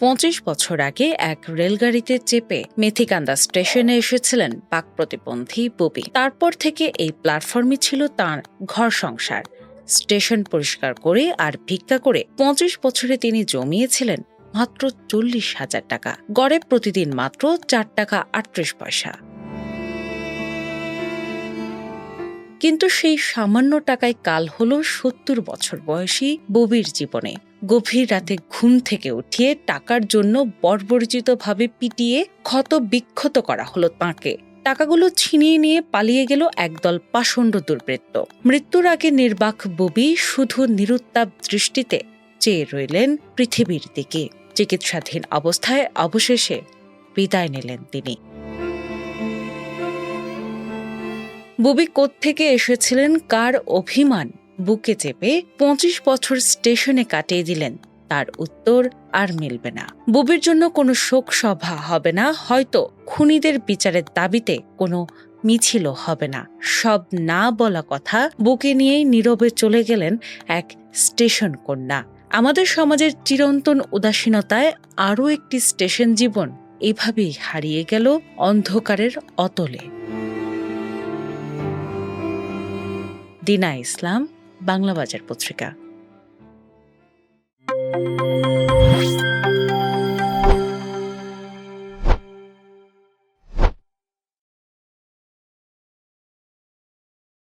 ২৫ বছর আগে এক রেলগাড়িতে চেপে মেথিকান্দা স্টেশনে এসেছিলেন পাক প্রতিপন্থী বুবি। তারপর থেকে এই প্ল্যাটফর্মই ছিল তাঁর ঘর সংসার। স্টেশন পরিষ্কার করে আর ভিক্ষা করে ২৫ বছরে তিনি জমিয়েছিলেন মাত্র ৪০,০০০ টাকা, গড়ে প্রতিদিন মাত্র ৪ টাকা ৩৮ পয়সা। কিন্তু সেই সামান্য টাকায় কাল হলো ৭০ বছর বয়সী বুবির জীবনে। গভীর রাতে ঘুম থেকে উঠিয়ে টাকার জন্য বর্বরচিতভাবে পিটিয়ে ক্ষত বিক্ষত করা হলো তাঁকে। টাকাগুলো ছিনিয়ে নিয়ে পালিয়ে গেল একদল পাষণ্ড দুর্বৃত্ত। মৃত্যুর আগে নির্বাক বুবি শুধু নিরুত্তাপ দৃষ্টিতে চেয়ে রইলেন পৃথিবীর দিকে। চিকিৎসাধীন অবস্থায় অবশেষে বিদায় নিলেন তিনি। বুবি কোত্থেকে এসেছিলেন, কার অভিমান বুকে চেপে ২৫ বছর স্টেশনে কাটিয়ে দিলেন, তার উত্তর আর মিলবে না। বুবির জন্য কোনো শোক সভা হবে না, হয়তো খুনিদের বিচারের দাবিতে কোনো মিছিলও হবে না। সব না বলা কথা বুকে নিয়েই নীরবে চলে গেলেন এক স্টেশন কন্যা। আমাদের সমাজের চিরন্তন উদাসীনতায় আরও একটি স্টেশন জীবন এভাবেই হারিয়ে গেল অন্ধকারের অতলে। দিনা ইসলাম, বাংলা বাজার পত্রিকা।